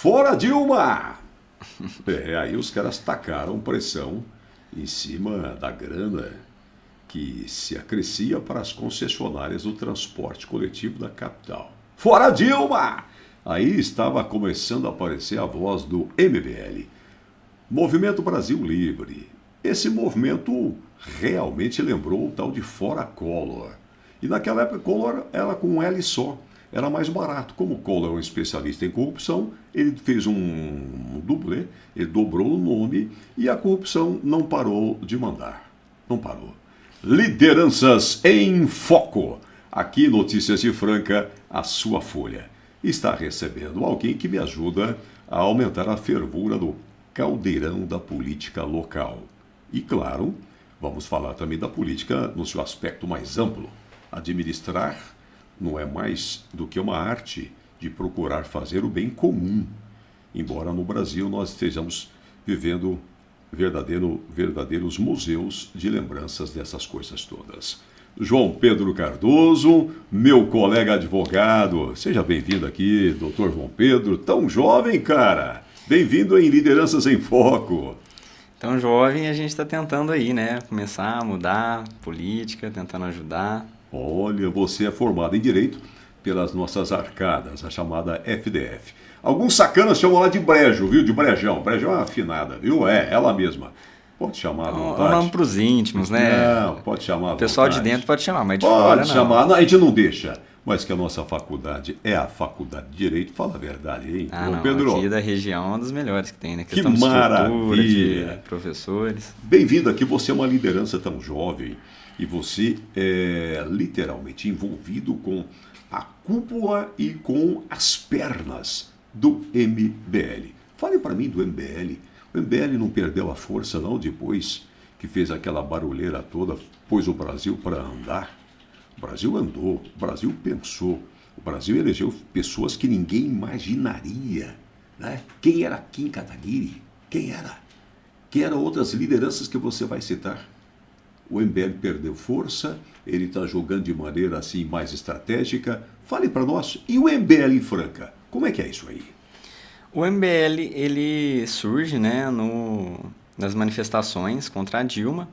Fora Dilma! Aí os caras tacaram pressão em cima da grana que se acrescia para as concessionárias do transporte coletivo da capital. Fora Dilma! Aí estava começando a aparecer a voz do MBL, Movimento Brasil Livre. Esse movimento realmente lembrou o tal de Fora Collor. E naquela época Collor era com um L só. Era mais barato. Como o Collor é um especialista em corrupção, ele fez um dublê, ele dobrou o nome e a corrupção não parou de mandar. Não parou. Lideranças em Foco. Aqui, Notícias de Franca, a sua folha. Está recebendo alguém que me ajuda a aumentar a fervura do caldeirão da política local. E, claro, vamos falar também da política no seu aspecto mais amplo. Administrar não é mais do que uma arte de procurar fazer o bem comum. Embora no Brasil nós estejamos vivendo verdadeiros museus de lembranças dessas coisas todas. João Pedro Cardoso, meu colega advogado. Seja bem-vindo aqui, doutor João Pedro. Tão jovem, cara. Bem-vindo em Lideranças em Foco. Tão jovem, a gente está tentando aí, né? Começar a mudar política, tentando ajudar. Olha, você é formado em Direito pelas nossas arcadas, a chamada FDF. Alguns sacanas chamam lá de brejo, viu? De brejão. Brejão é uma afinada, viu? É, ela mesma. Pode chamar à vontade. É um nome para os íntimos, né? Não, pode chamar à vontade. O pessoal de dentro pode chamar, mas de pode fora não. Chamar. Não, a gente não deixa. Mas que a nossa faculdade é a faculdade de Direito, fala a verdade, hein? Não, Pedro, aqui da região é uma das melhores que tem, né? Que maravilha! De professores. Bem-vindo aqui, você é uma liderança tão jovem e você é literalmente envolvido com a cúpula e com as pernas do MBL. Fale para mim do MBL. O MBL não perdeu a força não depois que fez aquela barulheira toda, pôs o Brasil para andar? O Brasil andou, o Brasil pensou, o Brasil elegeu pessoas que ninguém imaginaria, né? Quem era Kim Kataguiri? Quem era? Quem eram outras lideranças que você vai citar? O MBL perdeu força, ele está jogando de maneira assim mais estratégica. Fale para nós, e o MBL em Franca? Como é que é isso aí? O MBL, ele surge, né, nas manifestações contra a Dilma.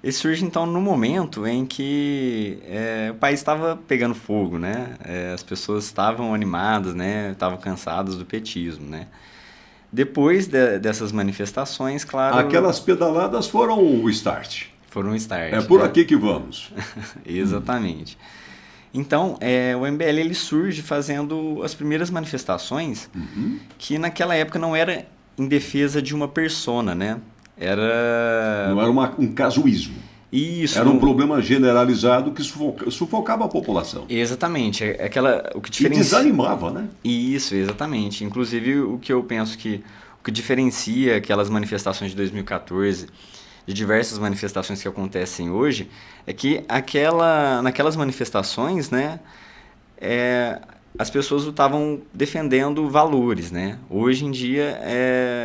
Ele surge, então, no momento em que o país estava pegando fogo, né? As pessoas estavam animadas, né? Estavam cansadas do petismo, né? Depois dessas manifestações, claro... Aquelas pedaladas foram o start. Foram o start. É por aqui que vamos. Exatamente. Então, o MBL ele surge fazendo as primeiras manifestações que naquela época não era em defesa de uma persona, né? Não era um casuísmo. Isso. Era um problema generalizado que sufocava a população. Exatamente. O que E desanimava, né? Isso, exatamente. Inclusive, o que eu penso que o que diferencia aquelas manifestações de 2014 de diversas manifestações que acontecem hoje é que naquelas manifestações, né, as pessoas estavam defendendo valores, né? Hoje em dia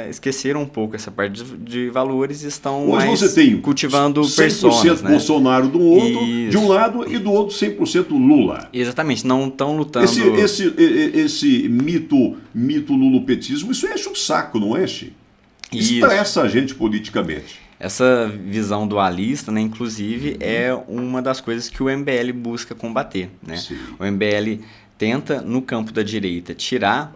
esqueceram um pouco essa parte de valores e estão hoje mais você tem cultivando 100% personas, né? Bolsonaro do outro, de um lado, e do outro 100% Lula. Exatamente, não estão lutando... Esse mito lulopetismo, isso enche o saco, não enche? Estressa a gente politicamente. Essa visão dualista, né, inclusive, é uma das coisas que o MBL busca combater, né? Sim. O MBL tenta, no campo da direita, tirar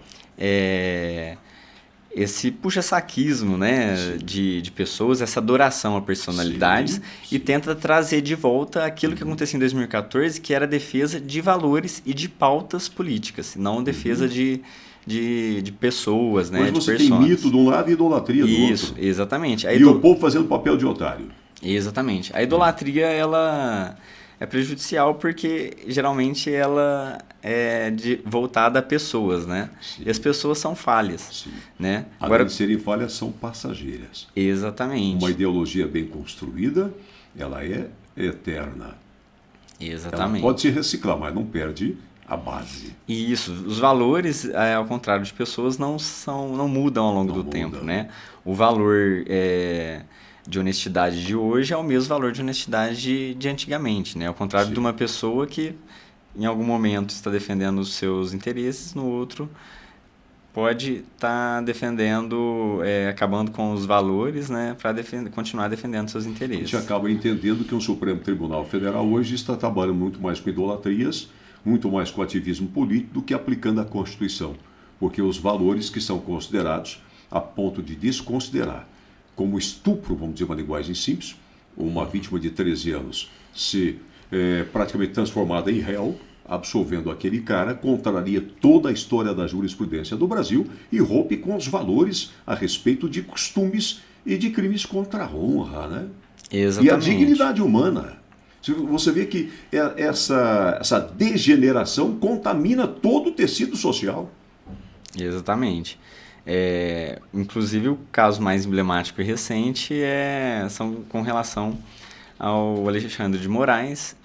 esse puxa-saquismo, né, de pessoas, essa adoração a personalidades, e tenta trazer de volta aquilo que aconteceu em 2014, que era a defesa de valores e de pautas políticas, não defesa de pessoas, né, mas de você personas. tem mito de um lado e idolatria do outro. Isso, exatamente. E o povo fazendo papel de otário. Exatamente. A idolatria, ela é prejudicial porque, geralmente, ela é voltada a pessoas, né? Sim. E as pessoas são falhas, Sim. né? Além de serem falhas, são passageiras. Exatamente. Uma ideologia bem construída, ela é eterna. Exatamente. Ela pode se reciclar, mas não perde a base. E isso, os valores, ao contrário de pessoas, não mudam ao longo do tempo, né? O valor de honestidade de hoje é o mesmo valor de honestidade de antigamente, né? Ao contrário de uma pessoa que, em algum momento, está defendendo os seus interesses, no outro pode estar defendendo, acabando com os valores, né, para continuar defendendo seus A interesses. gente acaba entendendo que o Supremo Tribunal Federal hoje está trabalhando muito mais com idolatrias, muito mais com ativismo político do que aplicando a Constituição. Porque os valores que são considerados, a ponto de desconsiderar, como estupro, vamos dizer uma linguagem simples, uma vítima de 13 anos ser praticamente transformada em réu, absolvendo aquele cara, contraria toda a história da jurisprudência do Brasil e rompe com os valores a respeito de costumes e de crimes contra a honra, né? Exatamente. E a dignidade humana. Você vê que essa degeneração contamina todo o tecido social. Exatamente. Inclusive, o caso mais emblemático e recente são com relação ao Alexandre de Moraes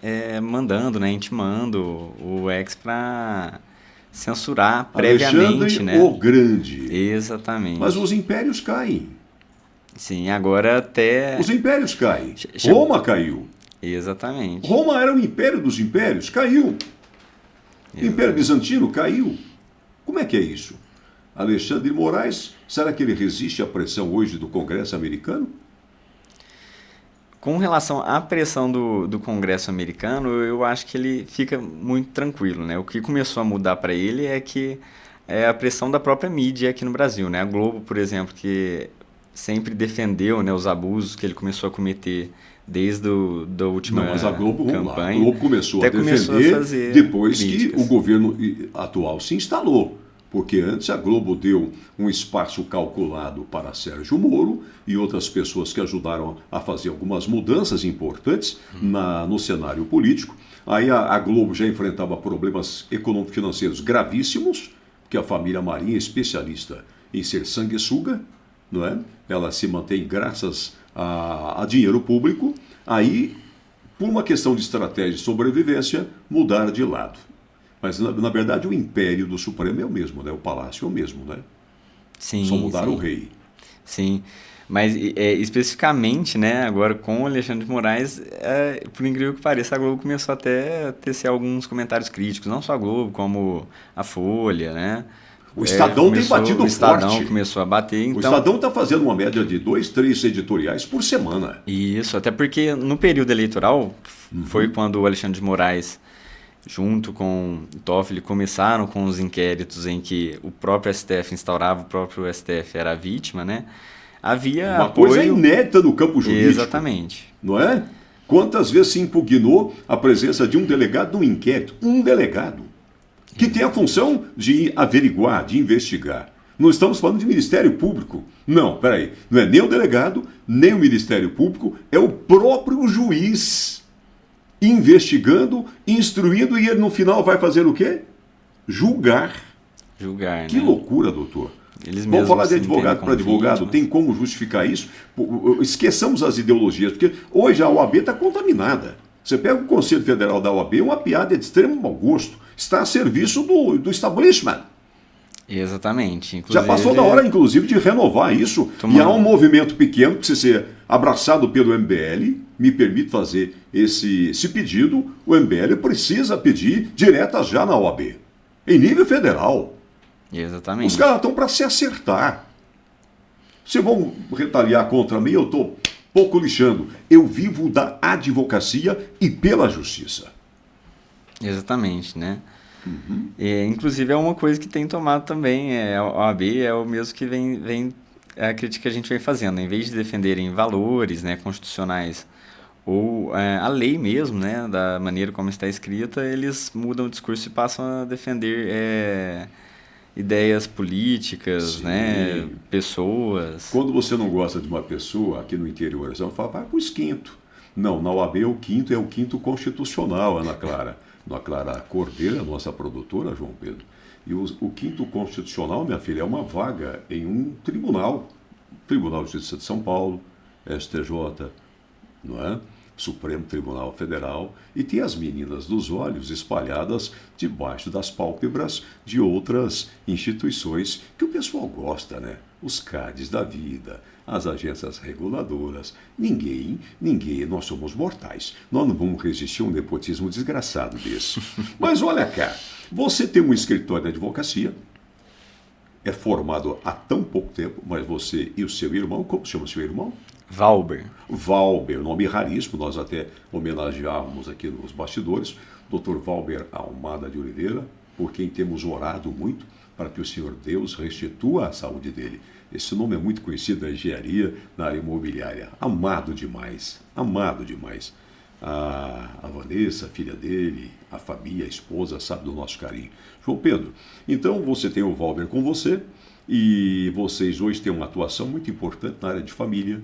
mandando, né, intimando o ex para censurar previamente, Alexandre né? o Grande. Exatamente. Mas os impérios caem. Sim, agora até... Os impérios caem. Roma caiu. Exatamente. Roma era o império dos impérios, caiu. O Império Bizantino caiu. Como é que é isso? Alexandre de Moraes, será que ele resiste à pressão hoje do Congresso americano? Com relação à pressão do Congresso americano, eu acho que ele fica muito tranquilo, né? O que começou a mudar para ele é a pressão da própria mídia aqui no Brasil, né? A Globo, por exemplo, que sempre defendeu, né, os abusos que ele começou a cometer desde da última Não, mas a Globo, campanha. A Globo começou a defender depois críticas. Que o governo atual se instalou. Porque antes a Globo deu um espaço calculado para Sérgio Moro e outras pessoas que ajudaram a fazer algumas mudanças importantes no cenário político. Aí a Globo já enfrentava problemas econômico-financeiros gravíssimos, que a família Marinha é especialista em ser sanguessuga, não é? Ela se mantém graças a dinheiro público. Aí, por uma questão de estratégia de sobrevivência, mudaram de lado. Mas, na verdade, o império do Supremo é o mesmo, né? O palácio é o mesmo, né? Sim, só mudaram sim. o rei. Sim, mas especificamente, né, agora com o Alexandre de Moraes, por incrível que pareça, a Globo começou até a tecer alguns comentários críticos, não só a Globo, como a Folha, né? O Estadão tem batido forte. O Estadão começou a bater, então... O Estadão está fazendo uma média de 2, 3 editoriais por semana. Isso, até porque no período eleitoral, foi quando o Alexandre de Moraes, junto com o Toffoli, começaram com os inquéritos em que o próprio STF instaurava, o próprio STF era a vítima, né? Havia uma apoio... coisa inédita no campo jurídico. Exatamente. Não é? Quantas vezes se impugnou a presença de um delegado num inquérito? Um delegado. Que tem a função de averiguar, de investigar. Não estamos falando de Ministério Público. Não, peraí. Não é nem o delegado, nem o Ministério Público, é o próprio juiz investigando, instruindo, e ele no final vai fazer o quê? Julgar. Julgar, Que né? loucura, doutor. Eles Vamos falar de se advogado para entendem como advogado, vítimas. tem como justificar isso? Esqueçamos as ideologias, porque hoje a OAB está contaminada. Você pega o Conselho Federal da OAB, uma piada de extremo mau gosto. Está a serviço do establishment. Exatamente. Inclusive, Já passou da hora, inclusive, de renovar isso. E há um movimento pequeno que precisa ser abraçado pelo MBL. Me permite fazer esse pedido. O MBL precisa pedir diretas já na OAB. Em nível federal. Exatamente. Os caras estão para se acertar. Se vão retaliar contra mim, eu estou pouco lixando. Eu vivo da advocacia e pela justiça. Exatamente, né? Inclusive é uma coisa que tem tomado também, a OAB é o mesmo que vem a crítica que a gente vem fazendo. Em vez de defenderem valores, né, constitucionais ou a lei mesmo, né, da maneira como está escrita, eles mudam o discurso e passam a defender ideias políticas, né, pessoas. Quando você não gosta de uma pessoa aqui no interior, você vai falar, vai para o quinto. Não, na OAB o quinto é o quinto constitucional, Ana Clara. Ana Clara Cordeira, a nossa produtora, João Pedro. E o quinto constitucional, minha filha, é uma vaga em um tribunal. Tribunal de Justiça de São Paulo, STJ, não é? Supremo Tribunal Federal, e tem as meninas dos olhos espalhadas debaixo das pálpebras de outras instituições que o pessoal gosta, né? Os CADs da vida, as agências reguladoras. Ninguém, nós somos mortais. Nós não vamos resistir a um nepotismo desgraçado desse. Mas olha cá, você tem um escritório de advocacia, é formado há tão pouco tempo, mas você e o seu irmão, como chama o seu irmão? Valber. Valber, nome raríssimo, nós até homenageávamos aqui nos bastidores, Dr. Valber Almada de Oliveira, por quem temos orado muito para que o Senhor Deus restitua a saúde dele. Esse nome é muito conhecido na engenharia, na área imobiliária. Amado demais, amado demais. A Vanessa, a filha dele, a Fabi, a esposa, sabe do nosso carinho. João Pedro, então você tem o Valber com você e vocês hoje têm uma atuação muito importante na área de família,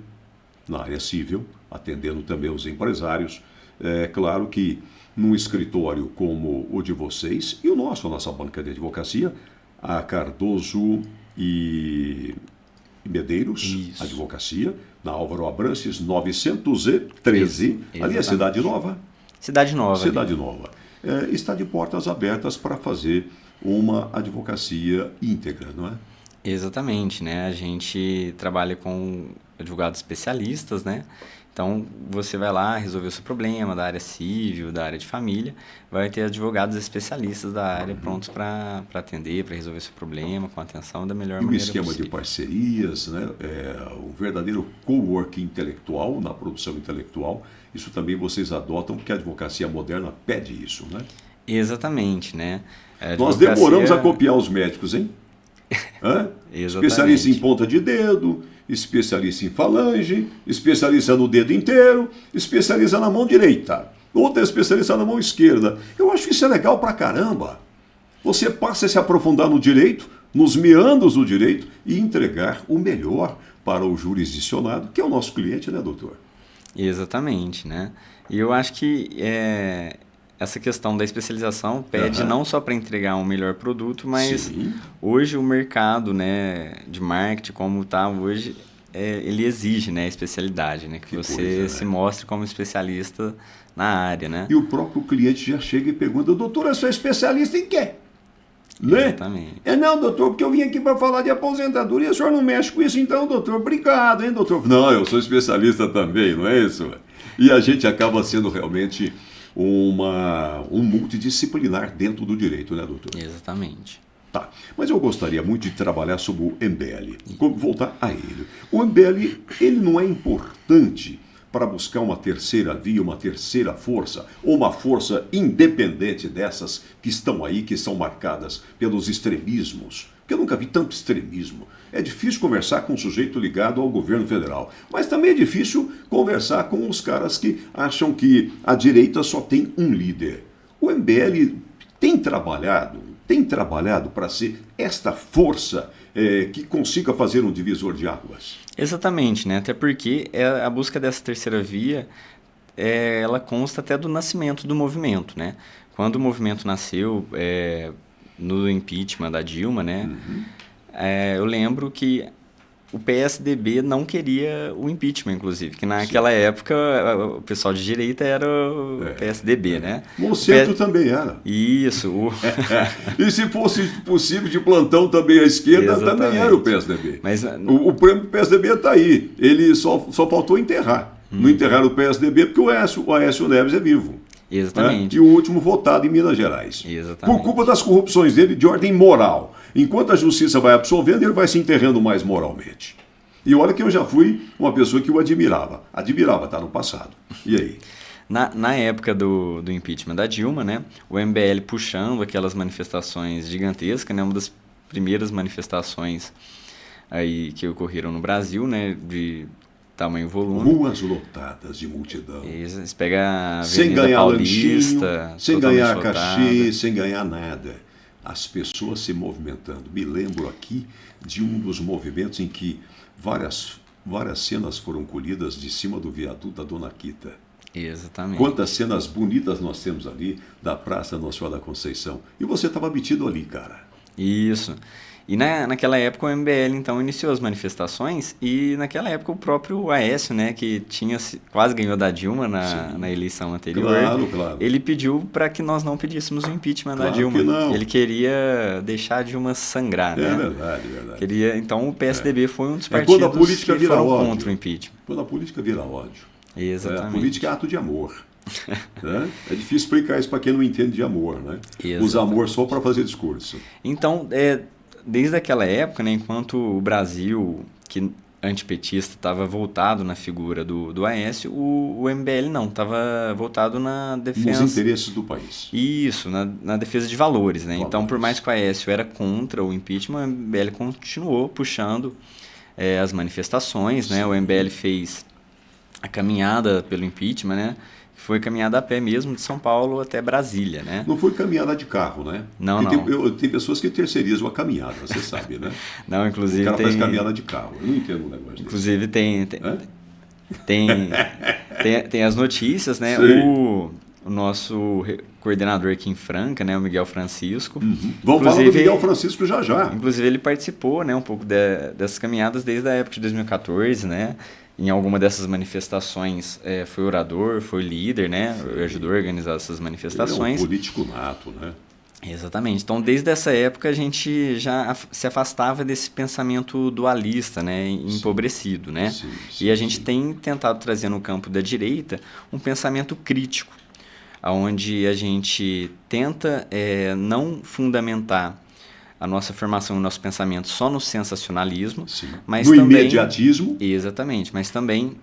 na área civil, atendendo também os empresários. É claro que num escritório como o de vocês e o nosso, a nossa banca de advocacia, a Cardoso e Medeiros, Isso. advocacia, na Álvaro Abranches 913, ali é Cidade Nova. Cidade Nova. Cidade Nova. Está de portas abertas para fazer uma advocacia íntegra, não é? Exatamente, né? A gente trabalha com advogados especialistas, né? Então, você vai lá resolver o seu problema da área civil, da área de família, vai ter advogados especialistas da área prontos para atender, para resolver seu problema com atenção da melhor maneira possível. E um esquema de parcerias, né? Um verdadeiro co-working intelectual, na produção intelectual, isso também vocês adotam, porque a advocacia moderna pede isso, né? Exatamente, né? Nós demoramos a copiar os médicos, hein? Especialista em ponta de dedo, especialista em falange, especialista no dedo inteiro, especialista na mão direita, outra especialista na mão esquerda. Eu acho que isso é legal pra caramba. Você passa a se aprofundar no direito, nos meandros do direito e entregar o melhor para o jurisdicionado, que é o nosso cliente, né, doutor? Exatamente, né? E eu acho que essa questão da especialização pede não só para entregar um melhor produto, mas Sim. Hoje o mercado, né, de marketing, como está hoje, ele exige, né, especialidade, né, que você coisa, se né? mostre como especialista na área, né? E o próprio cliente já chega e pergunta, doutor, eu sou especialista em quê? Né? Exatamente. Não, doutor, porque eu vim aqui para falar de aposentadoria, o senhor não mexe com isso, então, doutor, obrigado, hein, doutor? Não, eu sou especialista também, não é isso? E a gente acaba sendo realmente um multidisciplinar dentro do direito, né, doutor? Exatamente. Tá, mas eu gostaria muito de trabalhar sobre o MBL, voltar a ele. O MBL, ele não é importante para buscar uma terceira via, uma terceira força, ou uma força independente dessas que estão aí, que são marcadas pelos extremismos. Porque eu nunca vi tanto extremismo. É difícil conversar com um sujeito ligado ao governo federal, mas também é difícil conversar com os caras que acham que a direita só tem um líder. O MBL tem trabalhado para ser esta força que consiga fazer um divisor de águas. Exatamente, né? Até porque a busca dessa terceira via, ela consta até do nascimento do movimento, né? Quando o movimento nasceu no impeachment da Dilma, né? Eu lembro que o PSDB não queria o impeachment, inclusive, que naquela época o pessoal de direita era o PSDB, né? O centro também era. Isso. E se fosse possível de plantão também a esquerda, Exatamente. também era o PSDB. Mas o prêmio do PSDB está aí. Ele só faltou enterrar. Não enterraram o PSDB porque o Aécio Neves é vivo. Exatamente. E o último votado em Minas Gerais. Exatamente. Por culpa das corrupções dele de ordem moral. Enquanto a justiça vai absolvendo, ele vai se enterrando mais moralmente. E olha que eu já fui uma pessoa que o admirava. Admirava, tá no passado. E aí? Na época do impeachment da Dilma, né, o MBL puxando aquelas manifestações gigantescas, né, uma das primeiras manifestações aí que ocorreram no Brasil, né, de tamanho e volume. Ruas lotadas de multidão. Você pega a Avenida Sem ganhar Paulista, lanchinho, sem ganhar lotada. cachê, sem ganhar nada. As pessoas se movimentando. Me lembro aqui de um dos movimentos em que várias cenas foram colhidas de cima do viaduto da Dona Quita. Exatamente. Quantas cenas bonitas nós temos ali da Praça Nossa Senhora da Conceição. E você estava metido ali, cara. Isso. E naquela época o MBL, então, iniciou as manifestações e naquela época o próprio Aécio, né, que quase ganhou da Dilma na eleição anterior, Claro. ele pediu para que nós não pedíssemos o impeachment da Claro Dilma. que não. Ele queria deixar a Dilma sangrar, né? Verdade. Então o PSDB foi um dos partidos quando a política que vira foram ódio. contra o impeachment. Quando a política vira ódio. Exatamente. A política é ato de amor. Né? É difícil explicar isso para quem não entende de amor, né? Exatamente. Usa amor só para fazer discurso. Então, desde aquela época, né, enquanto o Brasil, que antipetista, estava voltado na figura do Aécio, o MBL não, estava voltado na Nos defesa... interesses do país. Isso, na defesa de valores, né? Então, por Valores. mais que o Aécio era contra o impeachment, o MBL continuou puxando as manifestações, né? O MBL fez a caminhada pelo impeachment, né? Foi caminhada a pé mesmo, de São Paulo até Brasília, né? Não foi caminhada de carro, né? Não, Porque não. tem pessoas que terceirizam a caminhada, você sabe, né? Não, O inclusive cara faz tem... caminhada de carro. Eu não entendo um negócio desse. Inclusive tem Hã? tem as notícias, né? Sei. O nosso coordenador aqui em Franca, né? O Miguel Francisco. Vamos falar do Inclusive- Miguel Francisco já já. Inclusive ele participou, né, um pouco dessas caminhadas desde a época de 2014, né? Em alguma dessas manifestações foi orador, foi líder, né? Ajudou a organizar essas Ele é um manifestações. político nato, né? Exatamente. Então, desde essa época, a gente já se afastava desse pensamento dualista, né? Empobrecido, né? Sim, E a gente tem tentado trazer no campo da direita um pensamento crítico, onde a gente tenta não fundamentar a nossa formação e o nosso pensamento só no sensacionalismo, Sim. mas No também... imediatismo. Exatamente, mas também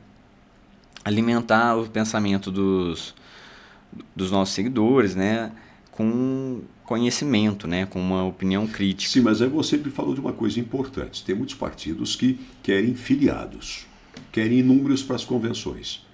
alimentar o pensamento dos nossos seguidores, né? Com conhecimento, né? Com uma opinião crítica. Sim, mas aí você me falou de uma coisa importante. Tem muitos partidos que querem filiados, querem números para as convenções,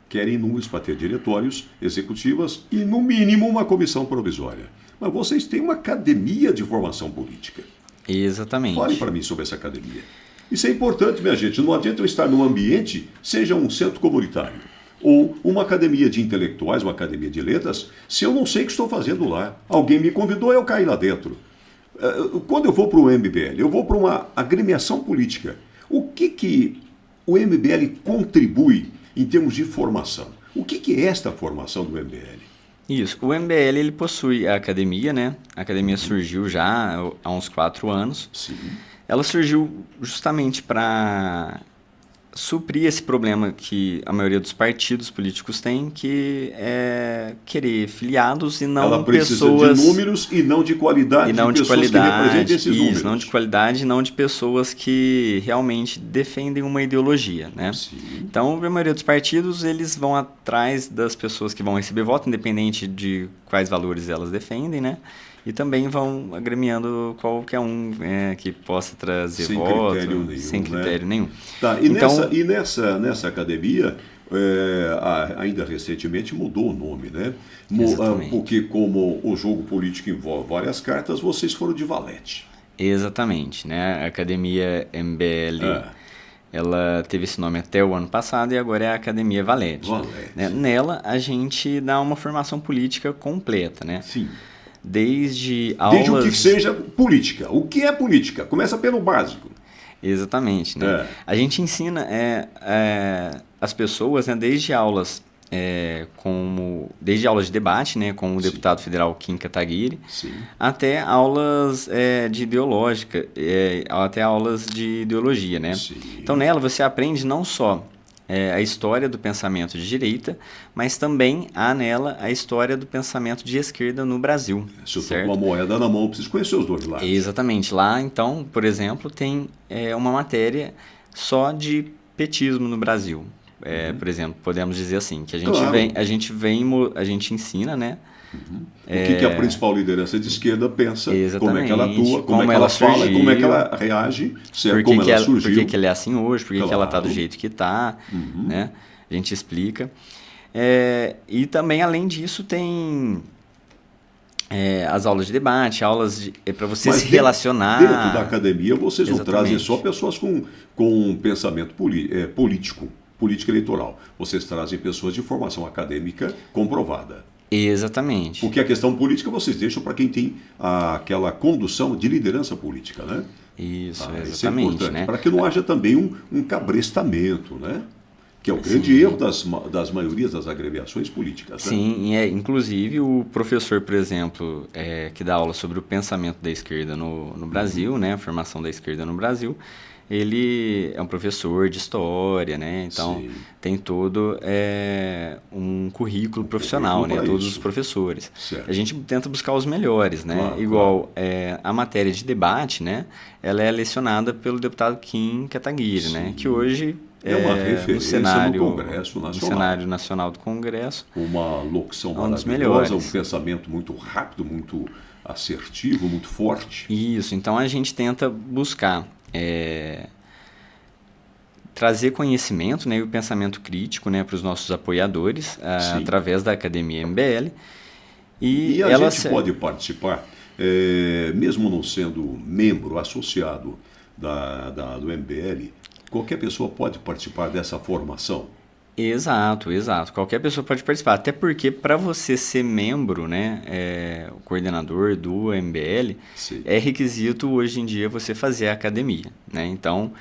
querem números para ter diretórios, executivas e, no mínimo, uma comissão provisória. Mas vocês têm uma academia de formação política. Exatamente. Fale para mim sobre essa academia. Isso é importante, minha gente. Não adianta eu estar num ambiente, seja um centro comunitário, ou uma academia de intelectuais, uma academia de letras, se eu não sei o que estou fazendo lá. Alguém me convidou, eu caí lá dentro. Quando eu vou para o MBL, eu vou para uma agremiação política. O que o MBL contribui em termos de formação? O que é esta formação do MBL? Isso. O MBL ele possui a academia, né? A academia surgiu já há uns 4 anos. Sim. Ela surgiu justamente para suprir esse problema que a maioria dos partidos políticos tem, que é querer filiados e não Ela precisa pessoas... de números e não de qualidade, E não de pessoas que qualidade, representem esses números. isso, não de qualidade, não de pessoas que realmente defendem uma ideologia, né? Sim. Então, a maioria dos partidos, eles vão atrás das pessoas que vão receber voto, independente de quais valores elas defendem, né? E também vão agremiando qualquer um que possa trazer Sem voto, critério nenhum, sem né? critério nenhum. Tá, e, Então- nessa academia, ainda recentemente mudou o nome, né? Exatamente. Porque como o jogo político envolve várias cartas, vocês foram de valete. Exatamente, né? A Academia MBL, ela teve esse nome até o ano passado e agora é a Academia Valete. Valete. Né? Nela, a gente dá uma formação política completa, né? Sim. Desde Desde o aulas... que seja política. O que é política? Começa pelo básico. Exatamente, né? A gente ensina as pessoas, né, desde aulas desde aulas de debate, né, com o Sim. deputado federal Kim Kataguiri, Sim. até aulas de ideológica, até aulas de ideologia, né? Sim. Então nela você aprende não só a história do pensamento de direita, mas também há nela a história do pensamento de esquerda no Brasil, Se eu estou certo? com uma moeda na mão, eu preciso conhecer os dois lados. Exatamente. Lá, então, por exemplo, tem uma matéria só de petismo no Brasil. Por exemplo, podemos dizer assim, que a gente Claro. a gente ensina, né? O que a principal liderança de esquerda pensa, como é que ela Exatamente. atua, como é Como que ela ela fala, surgiu. como é que ela reage, certo? Por Como que ela que surgiu. por que que ela é assim hoje, por que que ela está do Claro. jeito que está, né? A gente explica. E também, além disso, tem as aulas de debate, aulas para você Mas se relacionar. Dentro da academia, vocês não Exatamente. trazem só pessoas com um pensamento político, política eleitoral. Vocês trazem pessoas de formação acadêmica comprovada. Exatamente. Porque a questão política vocês deixam para quem tem aquela condução de liderança política, né? Isso, Isso é exatamente, importante. né? Para que não haja também um cabrestamento, né? Que é o grande erro das maiorias das agremiações políticas, né? Sim, inclusive o professor, por exemplo, que dá aula sobre o pensamento da esquerda no Brasil, né, a formação da esquerda no Brasil, ele é um professor de história, né, então Sim. tem todo um currículo profissional, né, todos os professores. Certo. A gente tenta buscar os melhores, né, Claro, igual a matéria de debate, né, ela é lecionada pelo deputado Kim Kataguiri, né, que hoje é uma referência no Congresso no Nacional. cenário nacional do Congresso. Uma locução um dos maravilhosa, um melhores. pensamento muito rápido, muito assertivo, muito forte. Isso, então a gente tenta buscar trazer conhecimento, né, e o pensamento crítico, né, para os nossos apoiadores, através da Academia MBL. E a gente pode participar, mesmo não sendo membro associado do MBL, qualquer pessoa pode participar dessa formação? Exato. Qualquer pessoa pode participar. Até porque, para você ser membro, né, o coordenador do MBL, Sim. é requisito hoje em dia você fazer a academia, né? Então,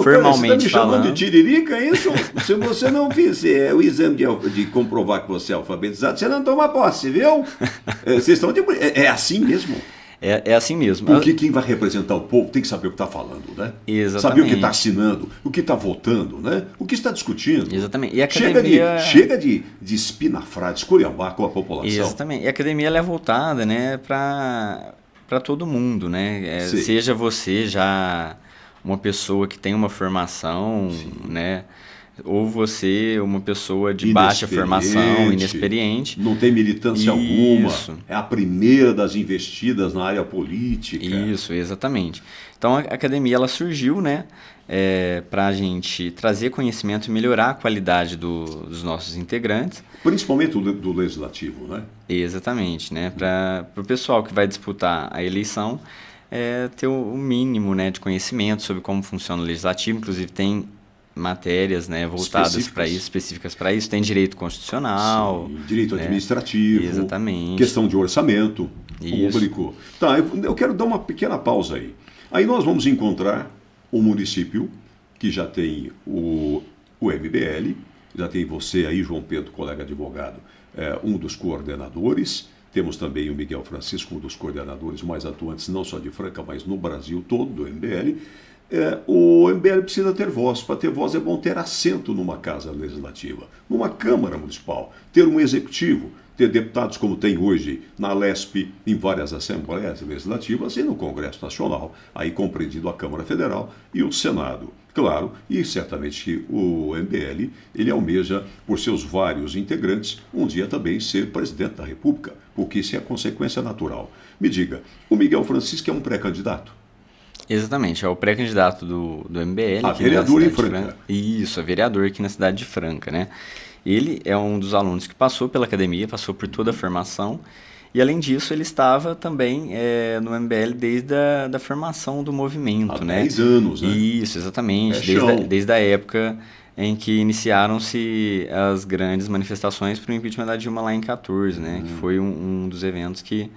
formalmente você está me chamando falando... de tiririca, é isso? Se você não fizer o exame de comprovar que você é alfabetizado, você não toma posse, viu? Vocês estão é assim mesmo? É assim mesmo. Porque quem vai representar o povo tem que saber o que está falando, né? Exatamente. Saber o que está assinando, o que está votando, né? O que está discutindo. Exatamente. E a academia... Chega de espinafrar, de esculhambar com a população. Exatamente. E a academia ela é voltada, né, para todo mundo, né? Seja você já uma pessoa que tem uma formação, né? Ou você, uma pessoa de baixa formação, inexperiente. Não tem militância alguma. É a primeira das investidas na área política. Isso, exatamente. Então a academia ela surgiu, né, para a gente trazer conhecimento e melhorar a qualidade dos nossos integrantes. Principalmente do legislativo, né? Exatamente, né? Para o pessoal que vai disputar a eleição ter o mínimo, né, de conhecimento sobre como funciona o legislativo. Inclusive tem matérias, né, voltadas para isso, específicas para isso. Tem direito constitucional. Sim, direito administrativo. Exatamente. Questão de orçamento público. Tá, eu quero dar uma pequena pausa aí. Aí nós vamos encontrar o município, que já tem o MBL, já tem você aí, João Pedro, colega advogado, um dos coordenadores. Temos também o Miguel Francisco, um dos coordenadores mais atuantes, não só de Franca, mas no Brasil todo, do MBL. O MBL precisa ter voz. Para ter voz é bom ter assento numa casa legislativa, numa Câmara Municipal, ter um executivo, ter deputados como tem hoje na LESP, em várias assembleias legislativas e no Congresso Nacional, aí compreendido a Câmara Federal e o Senado. Claro, e certamente que o MBL, ele almeja, por seus vários integrantes, um dia também ser presidente da República, porque isso é a consequência natural. Me diga, o Miguel Francisco é um pré-candidato? Exatamente, é o pré-candidato do MBL. A vereador em Franca. Isso, a vereador aqui na cidade de Franca, né? Ele é um dos alunos que passou pela academia, passou por toda a formação, e além disso ele estava também no MBL desde a formação do movimento, Há né? 10 anos, né? Isso, exatamente, desde a época em que iniciaram-se as grandes manifestações para o impeachment da Dilma lá em 14, né? Que foi um dos eventos que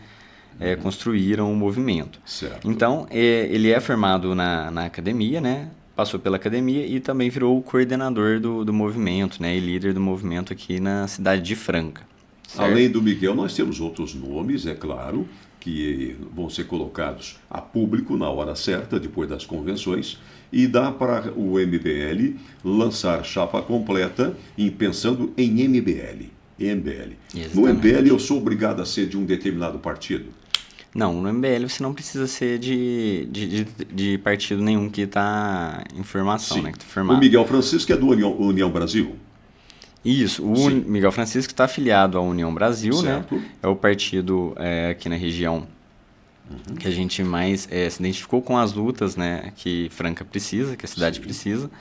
construíram o movimento. Certo. Então, ele é formado na academia, né? Passou pela academia e também virou o coordenador do movimento, né? E líder do movimento aqui na cidade de Franca. Certo? Além do Miguel, nós temos outros nomes, é claro, que vão ser colocados a público na hora certa, depois das convenções, e dá para o MBL lançar chapa completa pensando em MBL. Exatamente. No MBL eu sou obrigado a ser de um determinado partido? Não, no MBL você não precisa ser de partido nenhum que está em formação, né? Que tá formado. O Miguel Francisco é do União Brasil? Isso, Miguel Francisco está afiliado à União Brasil, certo, né? É o partido aqui na região que a gente mais se identificou com as lutas, né? Que Franca precisa, que a cidade precisa.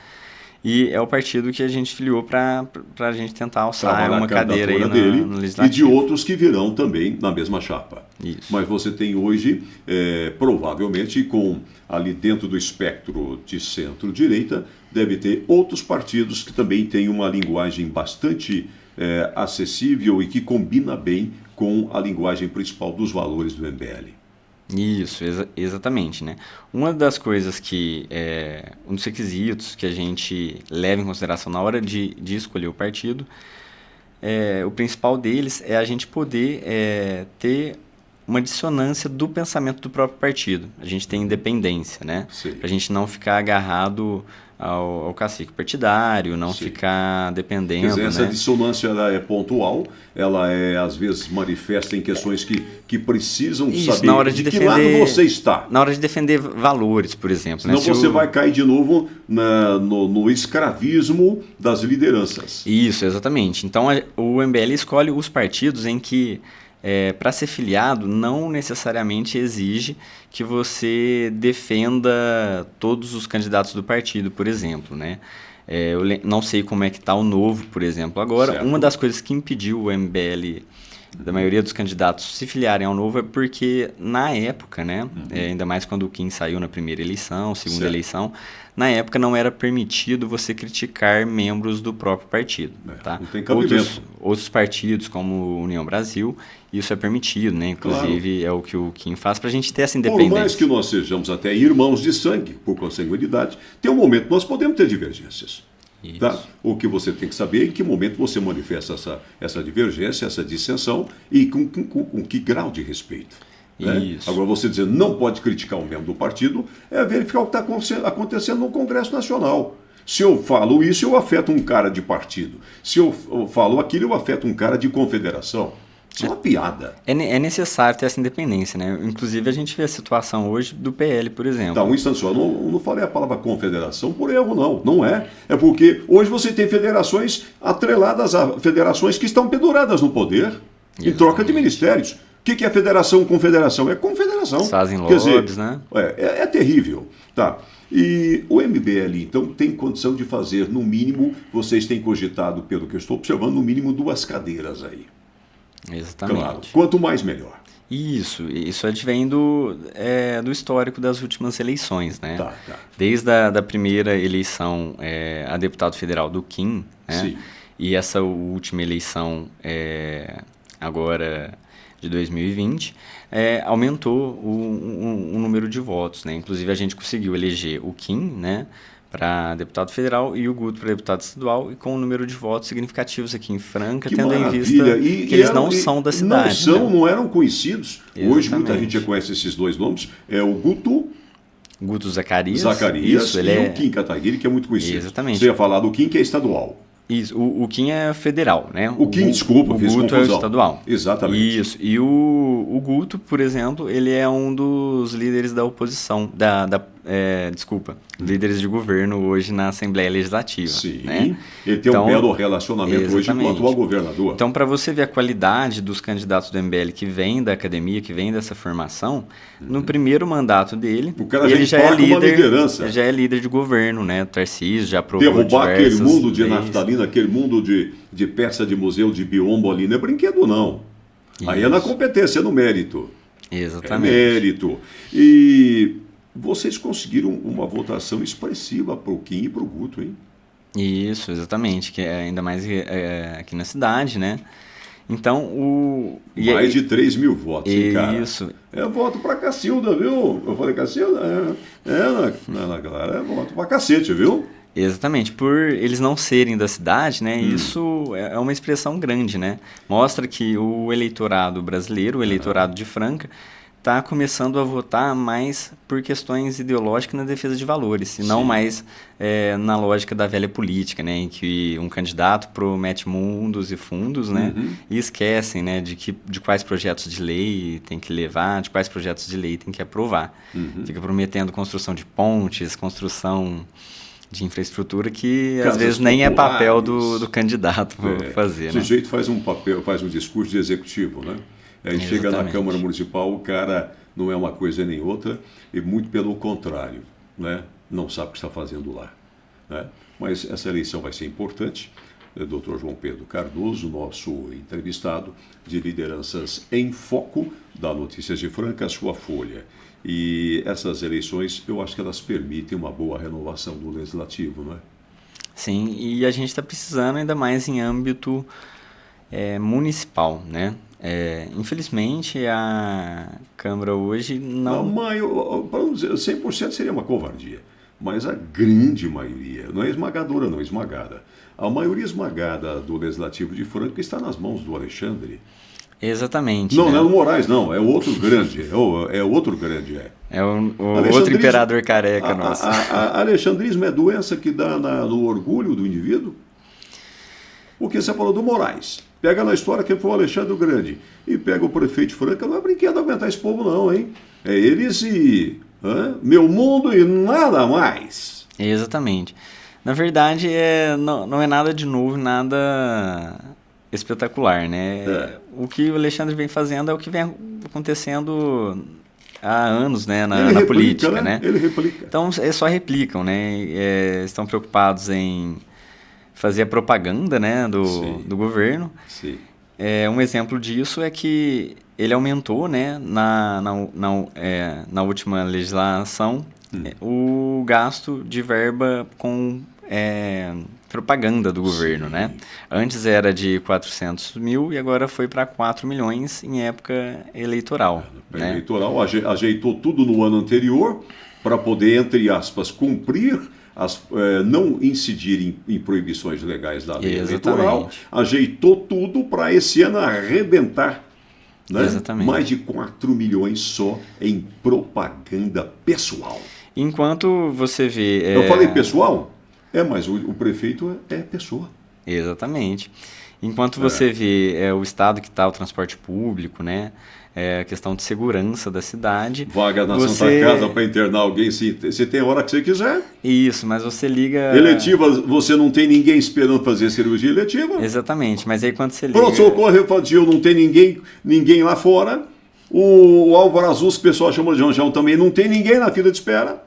E é o partido que a gente filiou para a gente tentar alçar uma cadeira aí no legislativo. E de outros que virão também na mesma chapa. Isso. Mas você tem hoje, provavelmente, ali dentro do espectro de centro-direita, deve ter outros partidos que também têm uma linguagem bastante acessível e que combina bem com a linguagem principal dos valores do MBL. Isso, exatamente, né? Uma das coisas que, um dos requisitos que a gente leva em consideração na hora de escolher o partido, o principal deles é a gente poder ter uma dissonância do pensamento do próprio partido. A gente tem independência, né? Sim. Para a gente não ficar agarrado ao cacique partidário, não Sim. ficar Quer dependendo, dizer, essa né? dissonância ela é pontual, ela é às vezes manifesta em questões que precisam Isso, saber na hora de que lado defender, você está. na hora de defender valores, por exemplo, né? Senão Se você o- vai cair de novo no escravismo das lideranças. Isso, exatamente. Então, o MBL escolhe os partidos em que, para ser filiado, não necessariamente exige que você defenda todos os candidatos do partido, por exemplo, né? Não sei como é que está o Novo, por exemplo. Agora, Certo. uma das coisas que impediu o MBL, da maioria dos candidatos, se filiarem ao Novo é porque, na época, né? Ainda mais quando o Kim saiu na primeira eleição, segunda Certo. eleição, na época não era permitido você criticar membros do próprio partido, tá? não tem cabimento. Outros partidos, como União Brasil, isso é permitido, né? Inclusive é o que o Kim faz para a gente ter essa Por independência. mais que nós sejamos até irmãos de sangue, por consanguinidade, tem um momento que nós podemos ter divergências. Isso. Tá? O que você tem que saber é em que momento você manifesta essa divergência, essa dissensão e com que grau de respeito. Né? Isso. Agora, você dizer não pode criticar um membro do partido é verificar o que está acontecendo no Congresso Nacional. Se eu falo isso, eu afeto um cara de partido. Se eu falo aquilo, eu afeto um cara de confederação. Isso é uma piada. É necessário ter essa independência, né? Inclusive, a gente vê a situação hoje do PL, por exemplo. Tá, um instante só, não falei a palavra confederação por erro, não. Não é. É porque hoje você tem federações atreladas a federações que estão penduradas no poder em troca de ministérios. O que é federação, confederação? É confederação. Fazem Quer dizer, lobbies, né? É terrível. Tá. E o MBL, então, tem condição de fazer, no mínimo, vocês têm cogitado, pelo que eu estou observando, no mínimo 2 cadeiras aí. Exatamente. Claro. Quanto mais, melhor. Isso advém do histórico das últimas eleições, né? Tá. Desde a primeira eleição a deputado federal do Kim, né? Sim. E essa última eleição agora de 2020, aumentou o número de votos, né? Inclusive a gente conseguiu eleger o Kim, né, para deputado federal e o Guto para deputado estadual e com um número de votos significativos aqui em Franca, Que tendo maravilha. em vista que eles não são da cidade. Não eram conhecidos. Hoje muita Exatamente. gente já conhece esses dois nomes. É o Guto Guto Zacarias. Zacarias Isso, e o Kim Kataguiri, que é muito conhecido. Exatamente. Você ia falar do Kim, que é estadual. Isso, o Kim é federal, né? O Kim, desculpa, o fiz Guto confusão. é o estadual. Exatamente. Isso. E o Guto, por exemplo, ele é um dos líderes da oposição, líderes de governo hoje na Assembleia Legislativa. Sim. Né? Ele tem um belo relacionamento hoje com o exatamente. atual governador. Então, para você ver a qualidade dos candidatos do MBL que vêm da academia, que vêm dessa formação, no primeiro mandato dele, O cara ele já já é emplaca uma líder, liderança. já é líder de governo, né? O Tarcísio já aprovou Derrubar aquele diversas mundo de leis. naftalina, aquele mundo de peça de museu de biombo ali, não é brinquedo, não. Aí é na competência, é no mérito. Exatamente. É mérito. E vocês conseguiram uma votação expressiva para o Kim e para o Guto, hein? Isso, exatamente, que é ainda mais aqui na cidade, né? Então, Mais de 3 mil votos, hein, cara? Isso. É voto pra Cacilda, viu? Eu falei Cacilda? Clara, é voto pra cacete, viu? Exatamente, por eles não serem da cidade, né? Isso é uma expressão grande, né? Mostra que o eleitorado brasileiro, o eleitorado de Franca, está começando a votar mais por questões ideológicas na defesa de valores, e não mais na lógica da velha política, né? Em que um candidato promete mundos e fundos, né? E esquecem, né? De quais projetos de lei tem que levar, de quais projetos de lei tem que aprovar. Fica prometendo construção de pontes, construção de infraestrutura que Casas às vezes nem é papel populares. do candidato fazer, O né? sujeito faz um discurso de executivo, né? Aí chega na Exatamente. Câmara Municipal, o cara não é uma coisa nem outra, e muito pelo contrário, né? Não sabe o que está fazendo lá. Né? Mas essa eleição vai ser importante. Dr. João Pedro Cardoso, nosso entrevistado de lideranças em foco da Notícias de Franca, a sua folha. E essas eleições, eu acho que elas permitem uma boa renovação do Legislativo, não é? Sim, e a gente está precisando ainda mais em âmbito municipal, né? Infelizmente, a Câmara hoje não... Para não dizer 100% seria uma covardia, mas a grande maioria, não é esmagadora não, é esmagada. A maioria esmagada do Legislativo de Franca está nas mãos do Alexandre. Exatamente, Não, né? não é o Moraes, não, é outro grande, é outro grande, é. É o outro imperador careca nosso. Alexandrismo é doença que dá no orgulho do indivíduo? Porque você falou do Moraes. Pega na história que foi o Alexandre o Grande e pega o prefeito de Franca, não é brinquedo aguentar esse povo não, hein? É eles e meu mundo e nada mais. Exatamente. Na verdade, não é nada de novo, nada espetacular, né? O que o Alexandre vem fazendo é o que vem acontecendo há anos, né, na política, né? Ele replica. Então, só replicam, né? Estão preocupados em fazer a propaganda, né, do governo. Sim. Um exemplo disso é que ele aumentou, né, na última legislação, o gasto de verba com propaganda do governo, né? Antes era de 400 mil e agora foi para 4 milhões em época eleitoral. Né? Eleitoral, ajeitou tudo no ano anterior para poder, entre aspas, cumprir, não incidir em proibições legais da lei eleitoral, ajeitou tudo para esse ano arrebentar. Né? Exatamente. Mais de 4 milhões só em propaganda pessoal. Enquanto você vê... Eu falei pessoal? Mas o prefeito é pessoa. Exatamente. Enquanto você vê o estado que está o transporte público, né? A questão de segurança da cidade. Vaga na Santa Casa para internar alguém, se tem a hora que você quiser. Isso, mas você liga... Eletiva, você não tem ninguém esperando fazer cirurgia eletiva. Exatamente, mas aí quando você liga... Pronto-socorro infantil, não tem ninguém lá fora. O Álvaro Azul, que o pessoal chama de João também, não tem ninguém na fila de espera.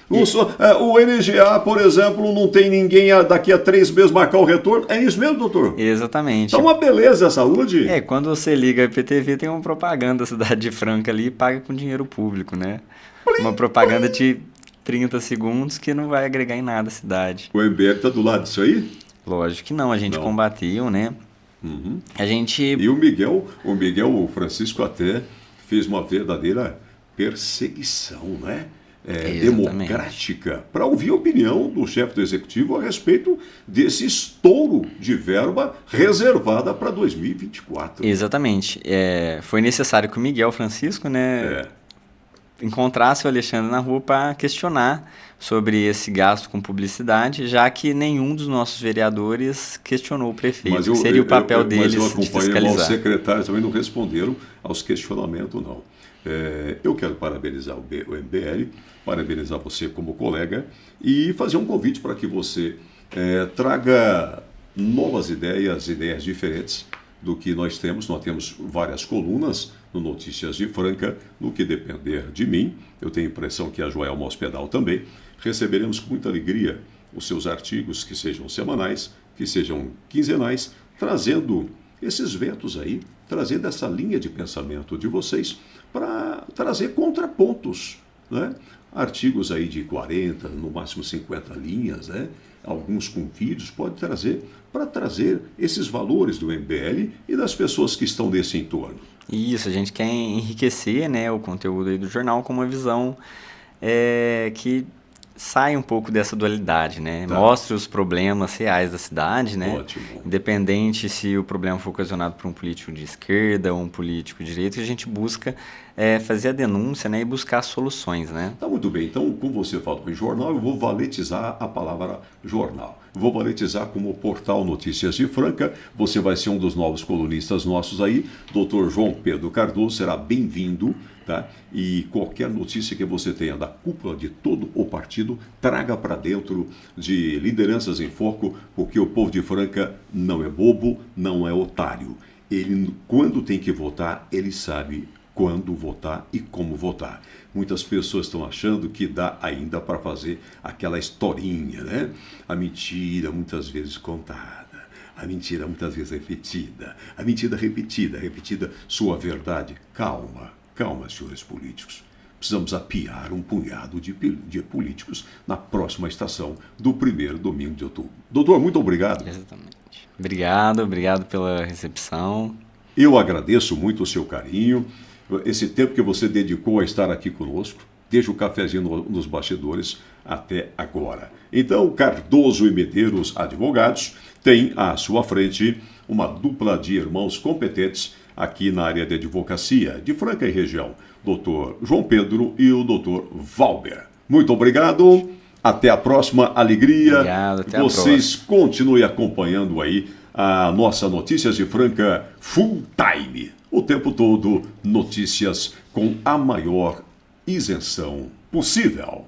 O NGA, por exemplo, não tem ninguém daqui a 3 meses marcar o retorno. É isso mesmo, doutor? Exatamente. Tá uma beleza a saúde. Quando você liga a IPTV, tem uma propaganda da cidade de Franca ali e paga com dinheiro público, né? Uma propaganda de 30 segundos que não vai agregar em nada a cidade. O MBL tá do lado disso aí? Lógico que não, a gente combateu, né? A gente... E o Francisco até fez uma verdadeira perseguição, né? Democrática, para ouvir a opinião do chefe do executivo a respeito desse estouro de verba reservada para 2024. Exatamente. Foi necessário que o Miguel Francisco, né, encontrasse o Alexandre na rua para questionar sobre esse gasto com publicidade, já que nenhum dos nossos vereadores questionou o prefeito, que seria o papel deles de fiscalizar. Os secretários também não responderam aos questionamentos, não. Eu quero parabenizar o MBL, parabenizar você como colega e fazer um convite para que você traga novas ideias diferentes do que nós temos. Nós temos várias colunas no Notícias de Franca, no que depender de mim. Eu tenho a impressão que a Joelma Hospedal também. Receberemos com muita alegria os seus artigos, que sejam semanais, que sejam quinzenais, trazendo esses ventos aí, trazendo essa linha de pensamento de vocês para trazer contrapontos, né? Artigos aí de 40, no máximo 50 linhas, né? Alguns com vídeos, pode trazer para trazer esses valores do MBL e das pessoas que estão nesse entorno. Isso, a gente quer enriquecer, né, o conteúdo aí do jornal com uma visão que sai um pouco dessa dualidade, né? Mostre os problemas reais da cidade, né? Ótimo. Independente se o problema for ocasionado por um político de esquerda ou um político de direita, a gente busca fazer a denúncia, né, e buscar soluções, né? Tá muito bem. Então, como você falou em jornal, eu vou valetizar a palavra jornal. Vou valetizar como portal Notícias de Franca. Você vai ser um dos novos colunistas nossos aí. Dr. João Pedro Cardoso será bem-vindo. Tá? E qualquer notícia que você tenha da cúpula de todo o partido, traga para dentro de Lideranças em Foco, porque o povo de Franca não é bobo, não é otário. Ele, quando tem que votar, ele sabe quando votar e como votar. Muitas pessoas estão achando que dá ainda para fazer aquela historinha, né? A mentira muitas vezes contada, a mentira muitas vezes repetida, a mentira repetida, sua verdade. Calma, senhores políticos. Precisamos apiar um punhado de políticos na próxima estação do 1º domingo de outubro. Doutor, muito obrigado. Exatamente. Obrigado pela recepção. Eu agradeço muito o seu carinho, esse tempo que você dedicou a estar aqui conosco, desde o cafezinho nos bastidores até agora. Então, Cardoso e Medeiros Advogados tem à sua frente uma dupla de irmãos competentes aqui na área de advocacia de Franca e região, Dr. João Pedro e o Dr. Valber. Muito obrigado, até a próxima, alegria. Obrigado, até Vocês continuem acompanhando aí a nossa Notícias de Franca Full Time. O tempo todo, notícias com a maior isenção possível.